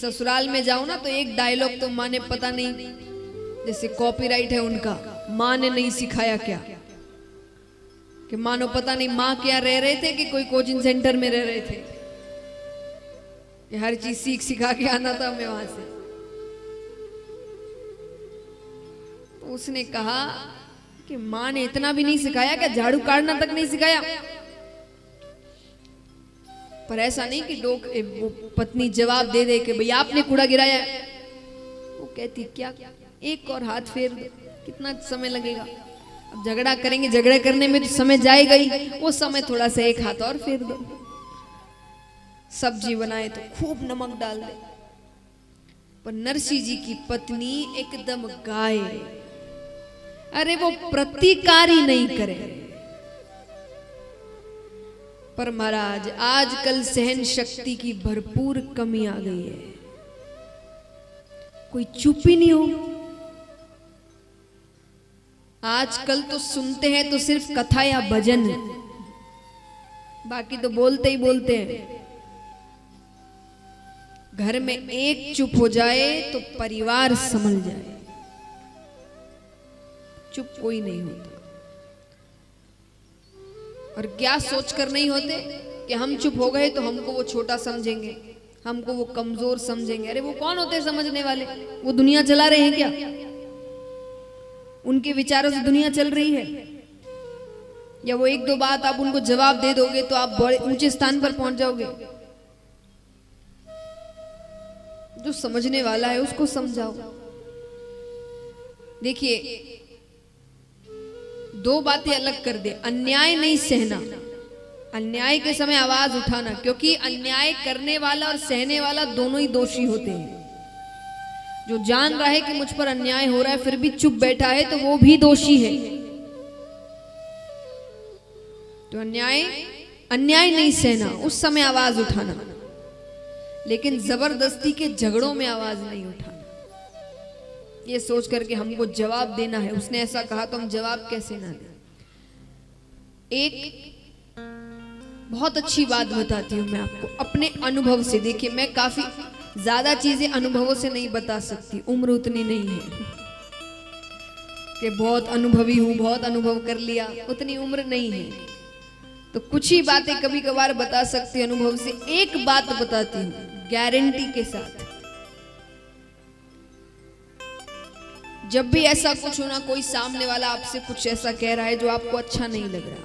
ससुराल में जाओ ना तो एक डायलॉग तो माँ ने पता नहीं, जैसे कॉपीराइट है उनका, माँ ने नहीं सिखाया क्या, कि मानो पता नहीं माँ क्या रह रहे थे कि कोई कोचिंग सेंटर में रह रहे थे, कि हर चीज सीख सिखा के आना था हमें वहां से। तो उसने कहा कि माँ ने इतना भी नहीं सिखाया, क्या झाड़ू काटना तक नहीं सिखाया। पर ऐसा नहीं कि वो पत्नी जवाब दे दे कि भैया आपने कूड़ा गिराया है। वो कहती क्या, एक और हाथ फेर दो, कितना समय लगेगा। अब झगड़ा करेंगे, झगड़ा करने में तो समय जाएगा ही, वो समय थोड़ा सा एक हाथ और फेर दो। सब्जी बनाए तो खूब नमक डाल दे। पर नरसिंह जी की पत्नी एकदम गाय, अरे वो प्रतिकार ही नहीं करे। पर महाराज आजकल सहन शक्ति की भरपूर कमी आ गई है, कोई चुप ही नहीं हो। आजकल तो सुनते हैं तो सिर्फ कथा या भजन, बाकी तो बोलते ही बोलते हैं। घर में एक चुप हो जाए तो परिवार संभल जाए, चुप कोई नहीं होता। और क्या सोचकर नहीं होते कि हम चुप हो गए तो हमको वो छोटा समझेंगे, हमको वो कमजोर समझेंगे। अरे वो कौन होते समझने वाले, वो दुनिया चला रहे हैं क्या? उनके विचारों से दुनिया चल रही है? या वो एक दो बात आप उनको जवाब दे दोगे तो आप बड़े ऊंचे स्थान पर पहुंच जाओगे? जो समझने वाला है उसको समझाओ। देखिए दो बातें अलग कर दे, अन्याय नहीं सहना, अन्याय के समय आवाज उठाना, क्योंकि अन्याय करने वाला और सहने वाला दोनों ही दोषी होते हैं। जो जान रहा है कि मुझ पर अन्याय हो रहा है फिर भी चुप बैठा है तो वो भी दोषी है। तो अन्याय नहीं सहना, उस समय आवाज उठाना, लेकिन जबरदस्ती के झगड़ों में आवाज नहीं उठाना। ये सोच करके हमको जवाब देना है, उसने ऐसा कहा तो हम जवाब कैसे ना दें। एक बहुत अच्छी बात बताती हूँ मैं आपको अपने अनुभव से। देखिए मैं काफी ज्यादा चीजें अनुभवों से नहीं बता सकती, उम्र उतनी नहीं है कि बहुत अनुभवी हूं, बहुत अनुभव कर लिया, उतनी उम्र नहीं है। तो कुछ ही बातें कभी कभार बता सकती अनुभव से। एक बात बताती हूँ गारंटी के साथ, जब भी ऐसा कुछ हो ना, कोई सामने वाला आपसे कुछ ऐसा कह रहा है जो आपको अच्छा नहीं लग रहा,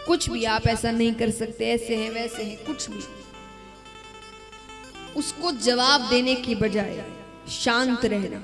कुछ भी आप ऐसा नहीं कर सकते, ऐसे हैं वैसे हैं, कुछ भी, उसको जवाब देने की बजाय शांत रहना।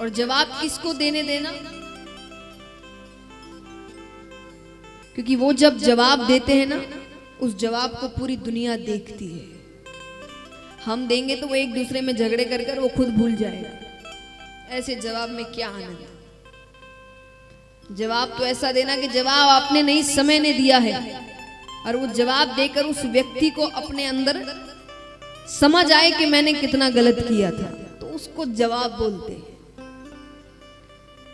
और जवाब किसको देने देना? क्योंकि वो जब जवाब देते हैं ना, उस जवाब को पूरी दुनिया देखती है। हम देंगे तो वो एक दूसरे में झगड़े कर कर वो खुद भूल जाएगा। ऐसे जवाब में क्या आनंद? जवाब तो ऐसा देना कि जवाब आपने नहीं, समय ने दिया है, और वो जवाब देकर उस व्यक्ति को अपने अंदर समझ आए कि मैंने कितना गलत किया था, तो उसको जवाब बोलते हैं।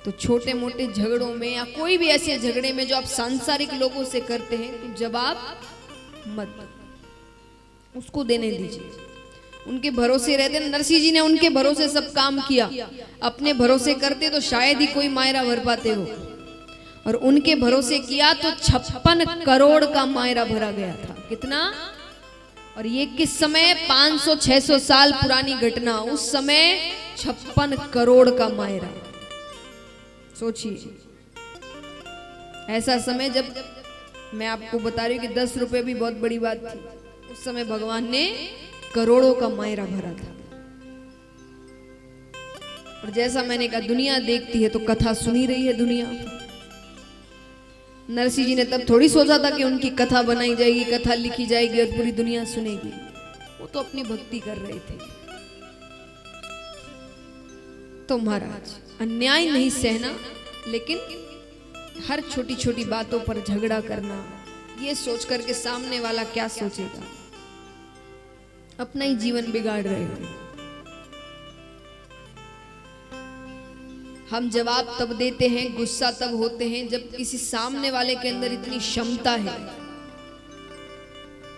तो छोटे मोटे झगड़ों में या कोई भी ऐसे झगड़े में जो आप सांसारिक लोगों से करते हैं, तो जवाब मत, उसको देने दीजिए। उनके भरोसे रहते। नरसिंह जी ने उनके भरोसे सब काम किया, अपने भरोसे करते तो शायद ही कोई मायरा भर पाते हो, और उनके भरोसे किया तो 56 करोड़ का मायरा भरा गया था। कितना? और ये किस समय? 500-600 साल पुरानी घटना, उस समय 56 करोड़ का मायरा। सोचिए ऐसा समय, जब मैं आपको बता रही हूँ कि 10 रुपए भी बहुत बड़ी बात थी, उस समय भगवान ने करोड़ों का मायरा भरा था। और जैसा मैंने कहा दुनिया देखती है तो कथा सुनी रही है दुनिया। नरसिंह जी ने तब थोड़ी सोचा था कि उनकी कथा बनाई जाएगी, कथा लिखी जाएगी और पूरी दुनिया सुनेगी। वो तो अपनी भक्ति कर रहे थे। तो महाराज अन्याय नहीं सहना, लेकिन हर छोटी छोटी बातों पर झगड़ा करना, ये सोच करके सामने वाला क्या सोचेगा, अपना ही जीवन बिगाड़ रहे हो। हम जवाब तब देते हैं, गुस्सा तब होते हैं जब किसी सामने वाले के अंदर इतनी क्षमता है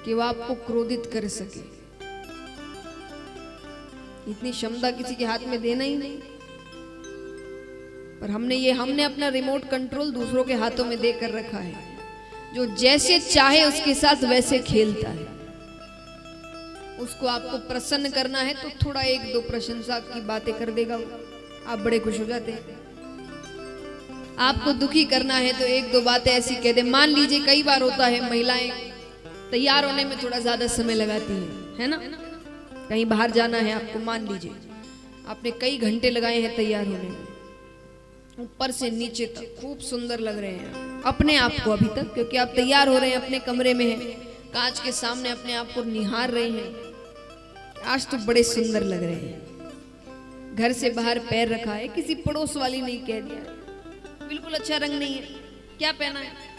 कि वह आपको क्रोधित कर सके। इतनी क्षमता किसी के हाथ में देना ही नहीं। पर हमने अपना रिमोट कंट्रोल दूसरों के हाथों में देकर रखा है, जो जैसे चाहे उसके साथ वैसे खेलता है। उसको आपको प्रसन्न करना है तो थोड़ा एक दो प्रशंसा की बातें कर देगा, आप बड़े खुश हो जाते हैं। आपको दुखी करना है तो एक दो बातें ऐसी कह दे। मान लीजिए कई बार होता है महिलाएं तैयार होने में थोड़ा ज्यादा समय लगाती है ना। कहीं बाहर जाना है आपको, मान लीजिए आपने कई घंटे लगाए हैं तैयार होने में, ऊपर से नीचे तक खूब सुंदर लग रहे हैं अपने आप को अभी तक, क्योंकि आप तैयार हो रहे हैं, अपने कमरे में हैं, कांच के सामने अपने आप को निहार रहे हैं, आज तो बड़े सुंदर लग रहे हैं। घर से बाहर पैर रखा है, किसी पड़ोस वाली ने कह दिया बिल्कुल अच्छा रंग नहीं है, क्या पहना है।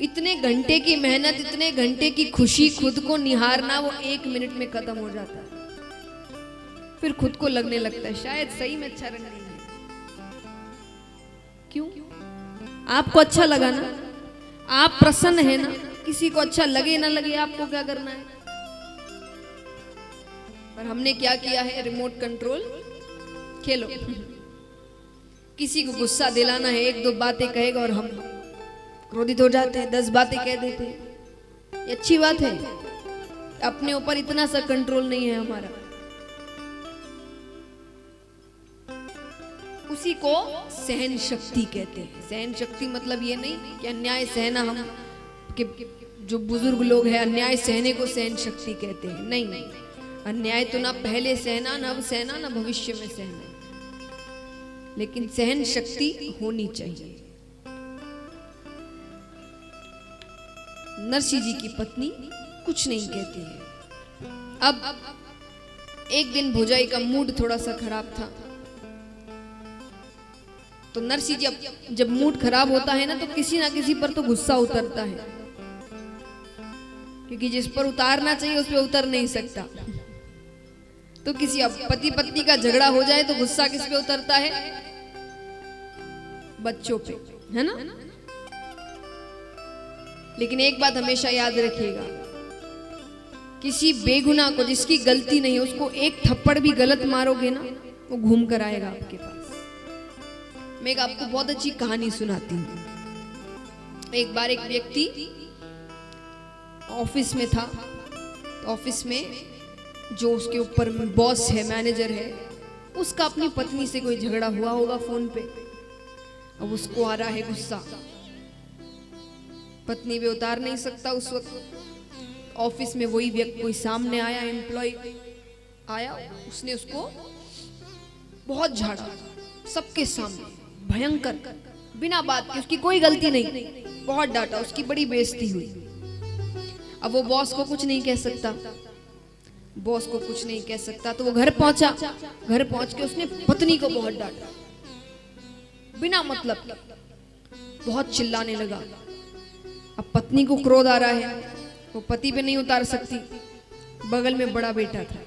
इतने घंटे की मेहनत, इतने घंटे की खुशी, खुद को निहारना, वो 1 मिनट में खत्म हो जाता है। फिर खुद को लगने लगता है शायद सही में अच्छा रंग नहीं है। क्यों? आपको अच्छा लगा ना, आप प्रसन्न है ना, किसी को अच्छा लगे ना लगे आपको क्या करना है। पर हमने क्या किया है, रिमोट कंट्रोल खेलो। किसी को गुस्सा दिलाना है, एक दो बातें कहेगा और हम क्रोधित हो जाते हैं, 10 बातें कह देते हैं। ये अच्छी बात है, अपने ऊपर इतना सा कंट्रोल नहीं है हमारा। उसी को सहन शक्ति कहते हैं। सहन शक्ति मतलब ये नहीं कि अन्याय सहना, हम कि जो बुजुर्ग लोग हैं अन्याय सहने को सहन शक्ति कहते हैं। नहीं नहीं, अन्याय तो ना पहले सहना, ना अब सहना, ना भविष्य में सहना, लेकिन सहन शक्ति होनी चाहिए। नरसी जी की पत्नी कुछ नहीं कहती है। अब एक दिन भोजाई का मूड थोड़ा सा खराब था, तो नरसी जी जब मूड खराब होता है ना तो किसी ना किसी पर तो गुस्सा उतरता है, क्योंकि जिस पर उतारना चाहिए उस पर उतर नहीं सकता। तो किसी पति पत्नी का झगड़ा हो जाए तो गुस्सा किस पे उतरता है, बच्चों पे, है ना। लेकिन एक बात हमेशा याद रखिएगा, किसी बेगुनाह को, जिसकी गलती नहीं है, उसको एक थप्पड़ भी गलत मारोगे ना, वो घूम कर आएगा आपके पास। मैं आपको बहुत अच्छी कहानी सुनाती हूँ। एक बार एक व्यक्ति ऑफिस में था, तो ऑफिस में जो उसके ऊपर बॉस है, मैनेजर है, उसका अपनी पत्नी से कोई झगड़ा हुआ होगा फोन पे। अब उसको आ रहा है गुस्सा, पत्नी भी उतार नहीं सकता उस वक्त। ऑफिस में वही व्यक्ति, कोई सामने आया, एम्प्लॉय आया, उसने उसको बहुत झाड़ा सबके सामने, भयंकर, बिना बात के, उसकी कोई गलती नहीं, बहुत डांटा, उसकी बड़ी बेइज्जती हुई। अब वो बॉस को कुछ नहीं कह सकता, बॉस को कुछ नहीं कह सकता, तो वो घर पहुंचा। घर पहुंच के उसने पत्नी को बहुत डांटा, बिना मतलब के, बहुत चिल्लाने लगा। अब पत्नी को क्रोध आ रहा है, वो पति पे नहीं उतार सकती, बगल में बड़ा बेटा था,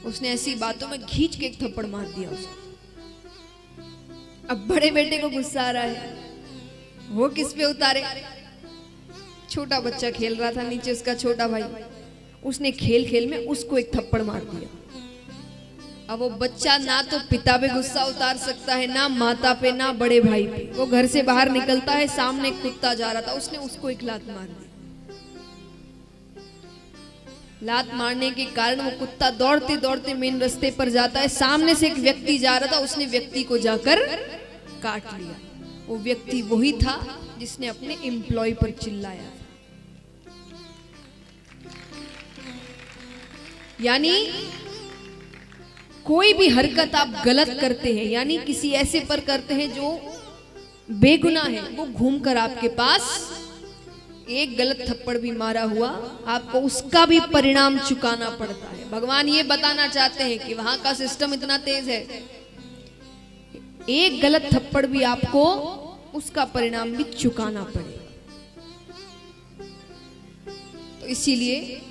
उसने ऐसी बातों में खींच के एक थप्पड़ मार दिया उसको। अब बड़े बेटे को गुस्सा आ रहा है, वो किस पे उतारे। छोटा बच्चा खेल रहा था नीचे, उसका छोटा भाई, उसने खेल खेल में उसको एक थप्पड़ मार दिया। अब वो बच्चा ना तो पिता पे गुस्सा उतार सकता है, ना माता पे, ना बड़े भाई पे। वो घर से बाहर निकलता है, सामने एक कुत्ता जा रहा था, उसने उसको एक लात मार दी। लात मारने के कारण वो कुत्ता दौड़ते दौड़ते मेन रास्ते पर जाता है, सामने से एक व्यक्ति जा रहा था, उसने व्यक्ति को जाकर काट लिया। वो व्यक्ति वही था जिसने अपने एम्प्लॉय पर चिल्लाया। यानी कोई भी हरकत आप गलत करते हैं, यानी किसी ऐसे पर करते हैं जो बेगुनाह है, वो घूमकर आपके पास एक गलत थप्पड़ भी मारा हुआ, आपको उसका भी परिणाम चुकाना पड़ता है। भगवान ये बताना चाहते हैं कि वहां का सिस्टम इतना तेज है, एक गलत थप्पड़ भी आपको उसका परिणाम भी चुकाना पड़ेगा। तो इसीलिए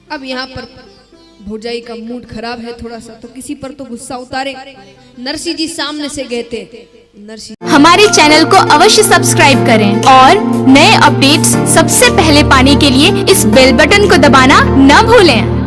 अब यहाँ पर भौजाई का मूड खराब है थोड़ा सा, तो किसी पर तो गुस्सा उतारे। नरसी जी सामने से कहते, नरसी हमारे चैनल को अवश्य सब्सक्राइब करें और नए अपडेट्स सबसे पहले पाने के लिए इस बेल बटन को दबाना न भूलें।